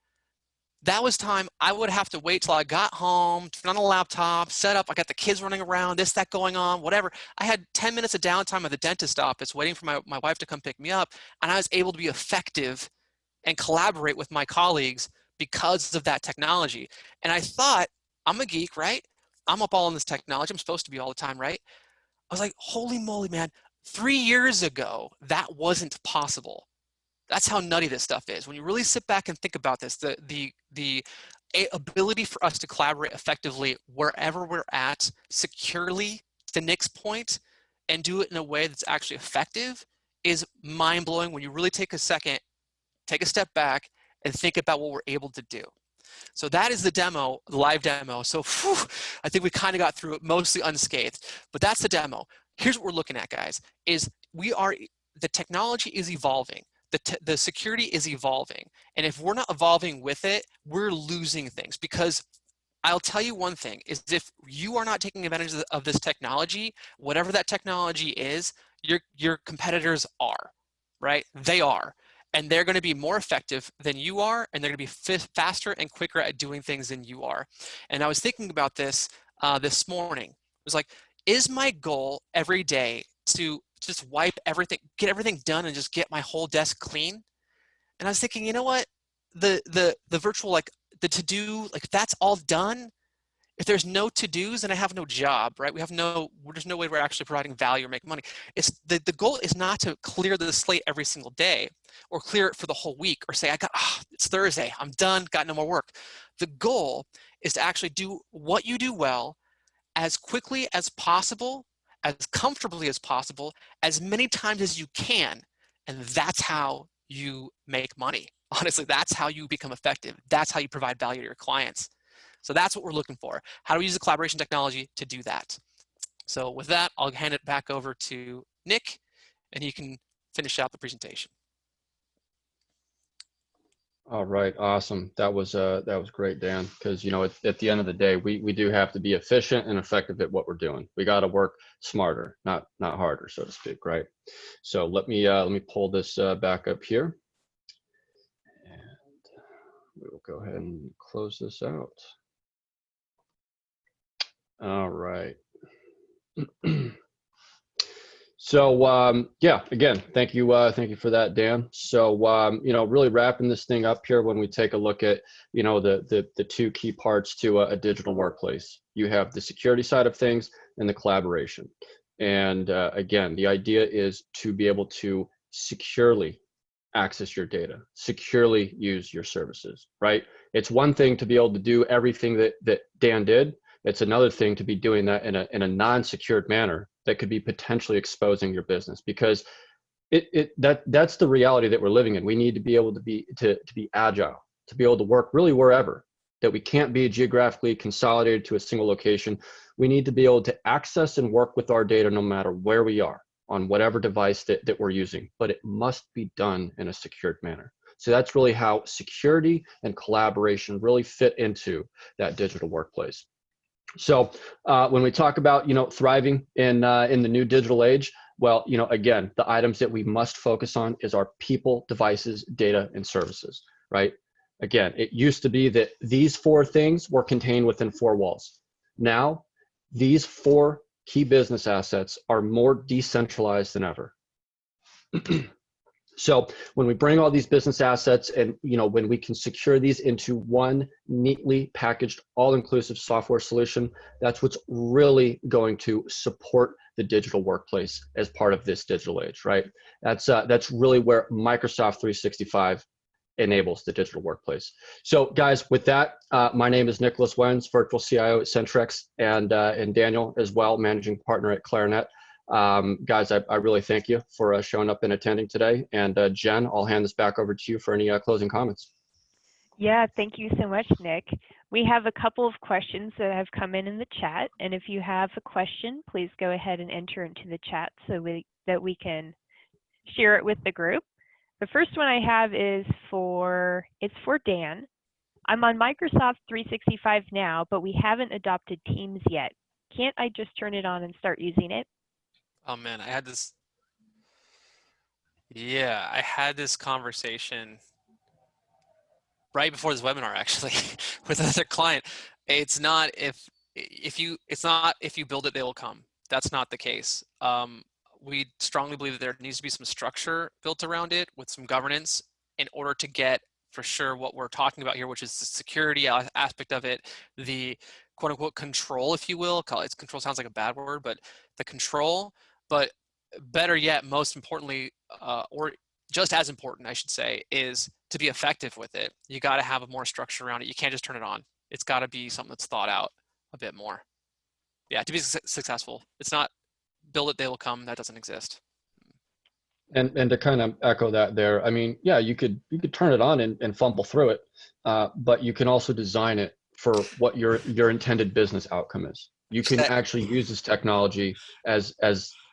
[SPEAKER 3] That was time I would have to wait till I got home, turn on the laptop, set up. I got the kids running around, this, that going on, whatever. I had 10 minutes of downtime at the dentist office waiting for my wife to come pick me up. And I was able to be effective and collaborate with my colleagues because of that technology. And I thought, I'm a geek, right? I'm up all in this technology. I'm supposed to be all the time, right? I was like, holy moly, man. 3 years ago, that wasn't possible. That's how nutty this stuff is. When you really sit back and think about this, the a ability for us to collaborate effectively wherever we're at, securely, to Nick's point, and do it in a way that's actually effective is mind-blowing when you really take a second, take a step back, and think about what we're able to do. So that is the demo, the live demo. So whew, I think we kind of got through it mostly unscathed, but that's the demo. Here's what we're looking at, guys, is the technology is evolving. The security is evolving. And if we're not evolving with it, we're losing things. Because I'll tell you one thing, is if you are not taking advantage of this technology, whatever that technology is, your competitors are, right? They are. And they're going to be more effective than you are, and they're going to be faster and quicker at doing things than you are. And I was thinking about this this morning. It was like, is my goal every day to just wipe everything, get everything done, and just get my whole desk clean? And I was thinking, you know what? The virtual, like the to-do, like if that's all done, if there's no to-dos, then I have no job, right? There's no way we're actually providing value or making money. It's the goal is not to clear the slate every single day or clear it for the whole week or say, it's Thursday, I'm done, got no more work. The goal is to actually do what you do well as quickly as possible, as comfortably as possible, as many times as you can. And that's how you make money. Honestly, that's how you become effective. That's how you provide value to your clients. So that's what we're looking for. How do we use the collaboration technology to do that? So with that, I'll hand it back over to Nick, and he can finish out the presentation.
[SPEAKER 2] All right, awesome. That was great, Dan. Because at the end of the day, we do have to be efficient and effective at what we're doing. We got to work smarter, not harder, so to speak, right? So let me pull this back up here, and we will go ahead and close this out. All right. So yeah, again, thank you for that, Dan. So really wrapping this thing up here, when we take a look at the two key parts to a digital workplace, you have the security side of things and the collaboration. And again, the idea is to be able to securely access your data, securely use your services, right? It's one thing to be able to do everything that Dan did. It's another thing to be doing that in a non-secured manner that could be potentially exposing your business, because that's the reality that we're living in. We need to be able to be agile, to be able to work really wherever, that we can't be geographically consolidated to a single location. We need to be able to access and work with our data no matter where we are on whatever device that we're using, but it must be done in a secured manner. So that's really how security and collaboration really fit into that digital workplace. So when we talk about thriving in the new digital age, well, again, the items that we must focus on is our people, devices, data, and services, right? Again, it used to be that these four things were contained within four walls. Now, these four key business assets are more decentralized than ever. So when we bring all these business assets and when we can secure these into one neatly packaged, all-inclusive software solution, that's what's really going to support the digital workplace as part of this digital age, right? That's really where Microsoft 365 enables the digital workplace. So guys, with that, my name is Nicholas Wenz, Virtual CIO at Centrex, and Daniel as well, Managing Partner at Klarinet. Guys, I really thank you for showing up and attending today. And Jen, I'll hand this back over to you for any closing comments.
[SPEAKER 1] Yeah, thank you so much, Nick. We have a couple of questions that have come in the chat. And if you have a question, please go ahead and enter into the chat so that we can share it with the group. The first one I have is for Dan. I'm on Microsoft 365 now, but we haven't adopted Teams yet. Can't I just turn it on and start using it?
[SPEAKER 3] Oh man, I had this conversation right before this webinar actually with another client. It's not if you build it, they will come. That's not the case. We strongly believe that there needs to be some structure built around it with some governance in order to get for sure what we're talking about here, which is the security aspect of it, the quote unquote control, if you will. Control sounds like a bad word, but the control. But better yet, most importantly, or just as important, I should say, is to be effective with it. You got to have a more structure around it. You can't just turn it on. It's got to be something that's thought out a bit more. Yeah, to be successful. It's not build it, they will come. That doesn't exist.
[SPEAKER 2] And to kind of echo that there, I mean, yeah, you could turn it on and fumble through it, but you can also design it for what your intended business outcome is. You can actually use this technology as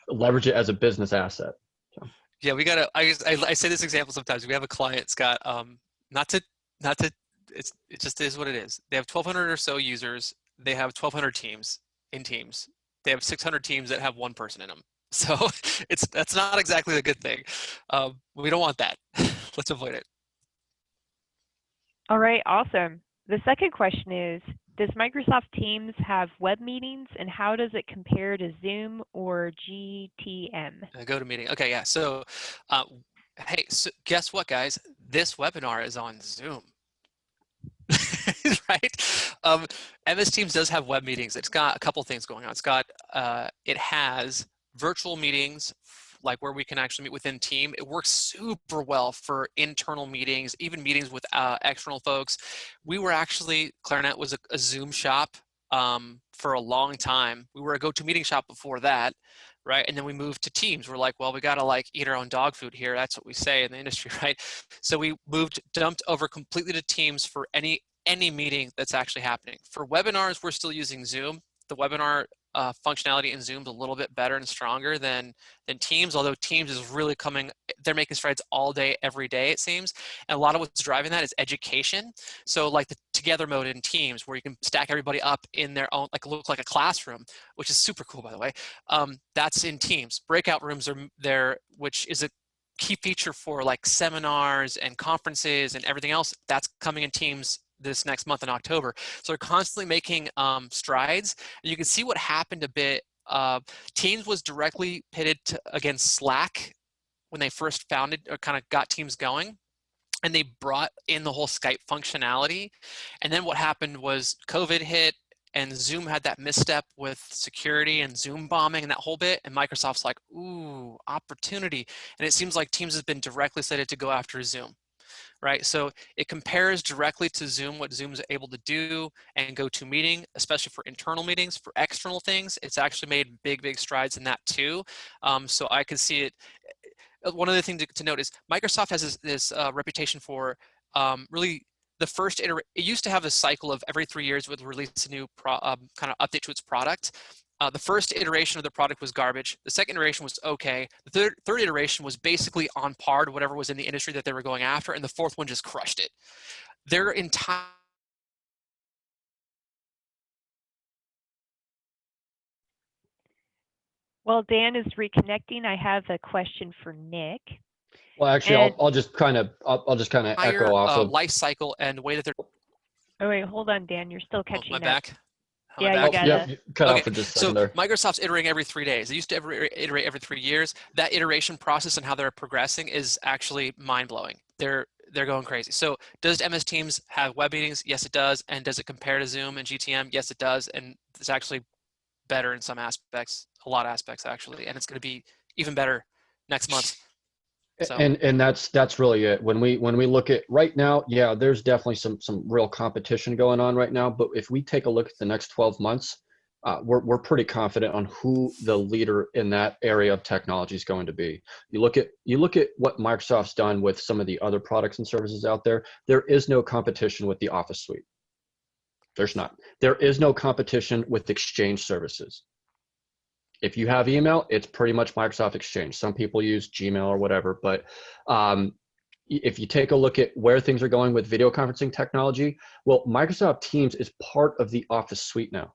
[SPEAKER 2] leverage it as a business asset. So.
[SPEAKER 3] Yeah, we gotta. I say this example sometimes. We have a client. It's got not to. It just is what it is. They have 1,200 or so users. They have 1,200 teams in Teams. They have 600 teams that have one person in them. So that's not exactly a good thing. We don't want that. Let's avoid it.
[SPEAKER 1] All right, awesome. The second question is, does Microsoft Teams have web meetings, and how does it compare to Zoom or GTM?
[SPEAKER 3] GoToMeeting. Okay, yeah. So, hey, so guess what, guys? This webinar is on Zoom. Right? MS Teams does have web meetings. It's got a couple things going on. It's got, it has virtual meetings, like where we can actually meet within team. It works super well for internal meetings, even meetings with external folks. We were actually, Klarinet was a Zoom shop for a long time. We were a GoToMeeting shop before that, right? And then we moved to Teams. We're like, well, we got to like eat our own dog food here. That's what we say in the industry, right? So we dumped over completely to Teams for any meeting that's actually happening. For webinars, we're still using Zoom. The webinar functionality in Zoom's a little bit better and stronger than Teams, although Teams is really they're making strides all day, every day, it seems. And a lot of what's driving that is education. So like the together mode in Teams, where you can stack everybody up in their own, like look like a classroom, which is super cool, by the way. That's in Teams. Breakout rooms are there, which is a key feature for like seminars and conferences and everything else. That's coming in Teams this next month in October. So they're constantly making strides. And you can see what happened a bit. Teams was directly pitted against Slack when they first founded or kind of got Teams going. And they brought in the whole Skype functionality. And then what happened was COVID hit and Zoom had that misstep with security and Zoom bombing and that whole bit. And Microsoft's like, ooh, opportunity. And it seems like Teams has been directly slated to go after Zoom. Right, so it compares directly to Zoom, what Zoom's able to do, and GoToMeeting, especially for internal meetings. For external things, it's actually made big strides in that too. So I can see it. One other thing to note is Microsoft has this reputation for really the first iteration. It used to have a cycle of every 3 years would release a new kind of update to its product. The first iteration of the product was garbage. The second iteration was okay. The third iteration was basically on par to whatever was in the industry that they were going after, and the fourth one just crushed it. Their entire
[SPEAKER 1] While Dan is reconnecting, I have a question for Nick.
[SPEAKER 2] Well, actually, I'll just kind of echo off of
[SPEAKER 3] life cycle and the way that they're.
[SPEAKER 1] Oh wait, hold on, Dan. You're still catching up.
[SPEAKER 3] Back?
[SPEAKER 1] Yeah, you got
[SPEAKER 2] it. Cut off for just a second there.
[SPEAKER 3] Microsoft's iterating every 3 days. They used to iterate every 3 years. That iteration process and how they're progressing is actually mind-blowing. They're going crazy. So does MS Teams have web meetings? Yes, it does. And does it compare to Zoom and GTM? Yes, it does. And it's actually better in some aspects, a lot of aspects actually. And it's going to be even better next month. So.
[SPEAKER 2] And that's really it. When we look at right now, yeah, there's definitely some real competition going on right now. But if we take a look at the next 12 months, we're pretty confident on who the leader in that area of technology is going to be. You look at what Microsoft's done with some of the other products and services out there. There is no competition with the Office suite. There's not. There is no competition with Exchange services. If you have email, it's pretty much Microsoft Exchange. Some people use Gmail or whatever, but if you take a look at where things are going with video conferencing technology, well, Microsoft Teams is part of the Office suite now,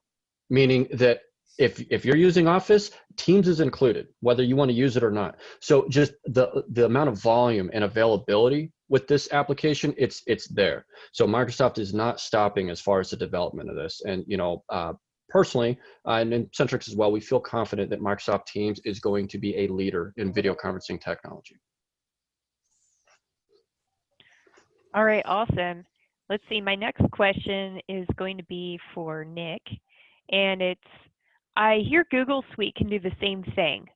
[SPEAKER 2] meaning that if you're using Office, Teams is included, whether you want to use it or not. So just the amount of volume and availability with this application, it's there. So Microsoft is not stopping as far as the development of this. And personally, and in Centrix as well, we feel confident that Microsoft Teams is going to be a leader in video conferencing technology.
[SPEAKER 1] All right, awesome. Let's see, my next question is going to be for Nick. And I hear Google Suite can do the same thing.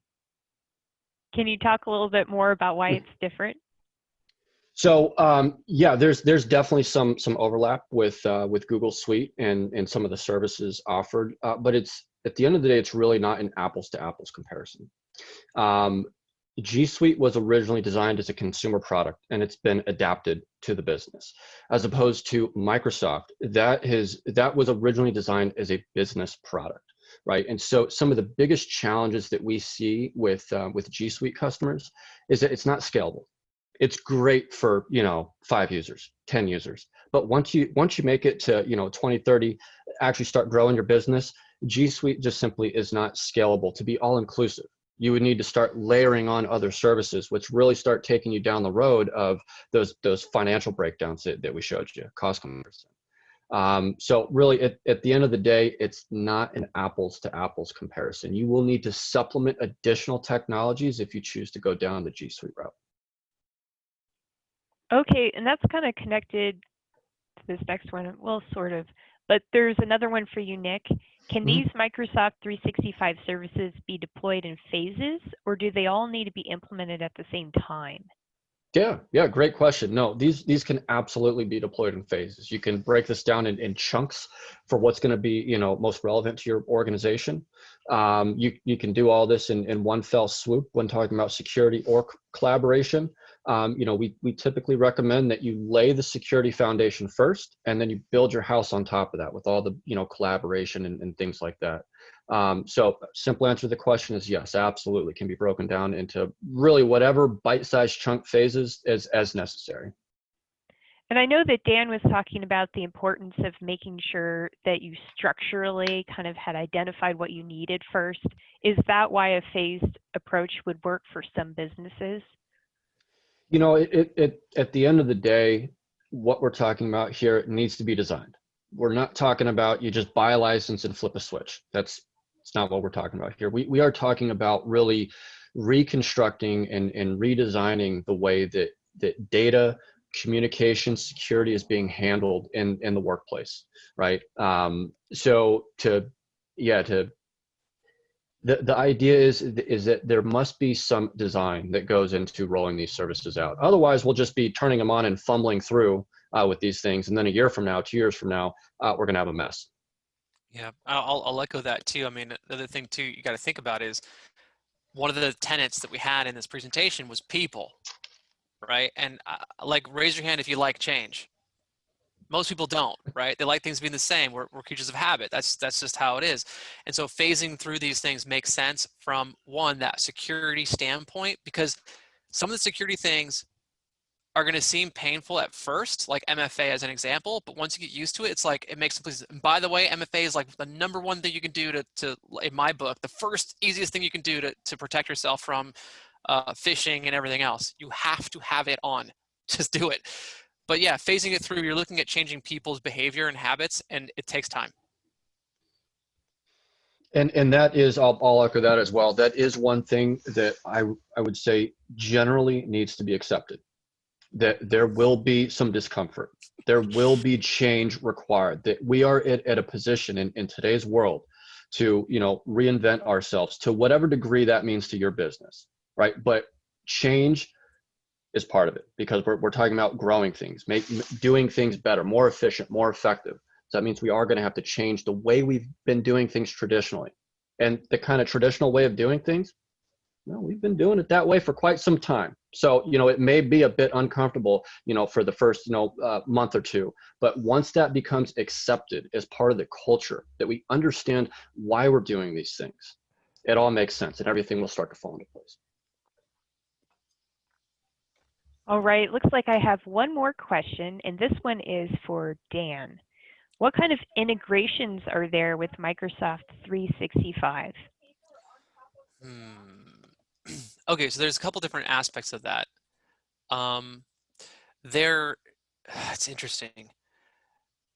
[SPEAKER 1] Can you talk a little bit more about why it's different?
[SPEAKER 2] So yeah, there's definitely some overlap with Google Suite and some of the services offered, but it's at the end of the day, it's really not an apples to apples comparison. Um, G Suite was originally designed as a consumer product, and it's been adapted to the business, as opposed to Microsoft. That was originally designed as a business product, right? And so some of the biggest challenges that we see with G Suite customers is that it's not scalable. It's great for 5 users, 10 users, but once you make it to 20, 30, actually start growing your business, G Suite just simply is not scalable to be all inclusive. You would need to start layering on other services, which really start taking you down the road of those financial breakdowns that we showed you, cost comparison. So really, at the end of the day, it's not an apples to apples comparison. You will need to supplement additional technologies if you choose to go down the G Suite route.
[SPEAKER 1] Okay, and that's kind of connected to this next one. Well, sort of, but there's another one for you, Nick. Can these Microsoft 365 services be deployed in phases, or do they all need to be implemented at the same time?
[SPEAKER 2] Yeah, great question. No, these can absolutely be deployed in phases. You can break this down in chunks for what's going to be most relevant to your organization. You can do all this in one fell swoop when talking about security or collaboration. We typically recommend that you lay the security foundation first, and then you build your house on top of that with all the collaboration and things like that. So simple answer to the question is yes, absolutely, can be broken down into really whatever bite-sized chunk phases as necessary.
[SPEAKER 1] And I know that Dan was talking about the importance of making sure that you structurally kind of had identified what you needed first. Is that why a phased approach would work for some businesses?
[SPEAKER 2] At the end of the day, what we're talking about here, it needs to be designed. We're not talking about you just buy a license and flip a switch. It's not what we're talking about here. We are talking about really reconstructing and redesigning the way that data, communication, security is being handled in the workplace, right? The idea is that there must be some design that goes into rolling these services out. Otherwise, we'll just be turning them on and fumbling through with these things. And then a year from now, 2 years from now, we're going to have a mess.
[SPEAKER 3] Yeah, I'll echo that too. I mean, the other thing too you got to think about is one of the tenets that we had in this presentation was people, right? And like, raise your hand if you like change. Most people don't, right? They like things being the same. We're creatures of habit. That's just how it is. And so phasing through these things makes sense from that security standpoint, because some of the security things are going to seem painful at first, like MFA as an example, but once you get used to it, it's like it makes complete sense. And by the way, MFA is like the #1 thing you can do to in my book, the first easiest thing you can do to protect yourself from phishing and everything else. You have to have it on. Just do it. But yeah, phasing it through, you're looking at changing people's behavior and habits, and it takes time.
[SPEAKER 2] And that is, I'll echo that as well. That is one thing that I would say generally needs to be accepted. That there will be some discomfort. There will be change required. That we are at a position in today's world to reinvent ourselves to whatever degree that means to your business, right? But change is part of it, because we're talking about growing things, doing things better, more efficient, more effective. So that means we are going to have to change the way we've been doing things traditionally. And the kind of traditional way of doing things, we've been doing it that way for quite some time. So, it may be a bit uncomfortable, for the first, month or two. But once that becomes accepted as part of the culture, that we understand why we're doing these things, it all makes sense and everything will start to fall into place.
[SPEAKER 1] All right, looks like I have one more question, and this one is for Dan. What kind of integrations are there with Microsoft 365?
[SPEAKER 3] Okay, so there's a couple different aspects of that. It's interesting.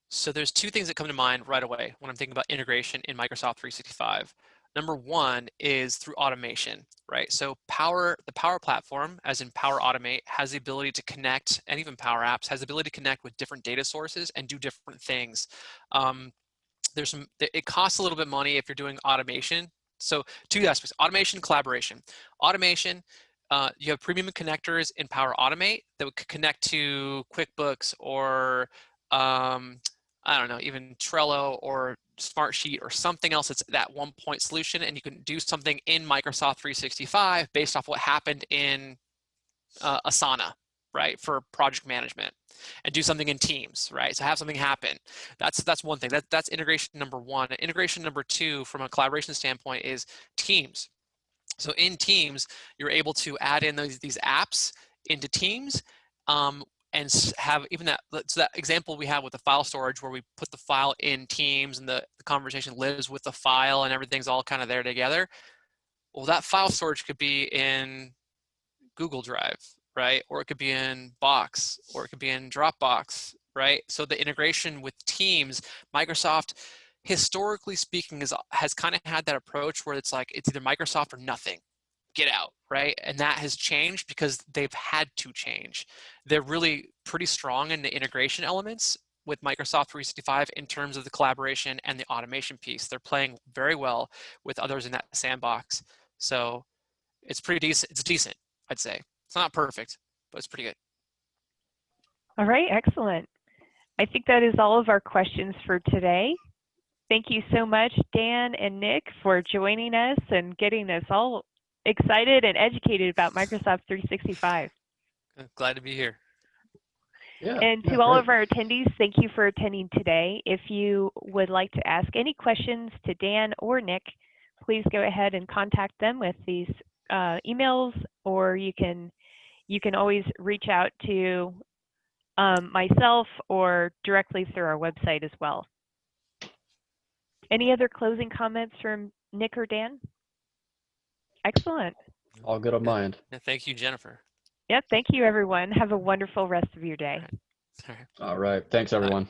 [SPEAKER 3] So there's two things that come to mind right away when I'm thinking about integration in Microsoft 365. #1 is through automation, right? So the Power Platform, as in Power Automate, has the ability to connect, and even Power Apps has the ability to connect with different data sources and do different things. It costs a little bit of money if you're doing automation. So two aspects: automation, collaboration. Automation, you have premium connectors in Power Automate that would connect to QuickBooks or I don't know, even Trello or Smartsheet or something else that's that one point solution, and you can do something in Microsoft 365 based off what happened in Asana, right, for project management, and do something in Teams, right? So have something happen. That's one thing. That's integration number one. Integration number two from a collaboration standpoint is Teams. So in Teams, you're able to add in these apps into Teams, and have even that, so that example we have with the file storage where we put the file in Teams and the conversation lives with the file and everything's all kind of there together. Well, that file storage could be in Google Drive, right? Or it could be in Box, or it could be in Dropbox, right? So the integration with Teams, Microsoft, historically speaking, has kind of had that approach where it's like, it's either Microsoft or nothing. Get out, right? And that has changed because they've had to change. They're really pretty strong in the integration elements with Microsoft 365 in terms of the collaboration and the automation piece. They're playing very well with others in that sandbox. So it's pretty decent. It's decent, I'd say. It's not perfect, but it's pretty good.
[SPEAKER 1] All right, excellent. I think that is all of our questions for today. Thank you so much, Dan and Nick, for joining us and getting us all excited and educated about Microsoft 365.
[SPEAKER 3] Glad to be here.
[SPEAKER 2] Yeah,
[SPEAKER 1] And to all of our attendees, thank you for attending today. If you would like to ask any questions to Dan or Nick, please go ahead and contact them with these emails, or you can always reach out to myself or directly through our website as well. Any other closing comments from Nick or Dan? Excellent.
[SPEAKER 2] All good on my end.
[SPEAKER 3] Yeah, thank you, Jennifer.
[SPEAKER 1] Yep, thank you, everyone. Have a wonderful rest of your day.
[SPEAKER 3] All right.
[SPEAKER 2] All right. Thanks, everyone.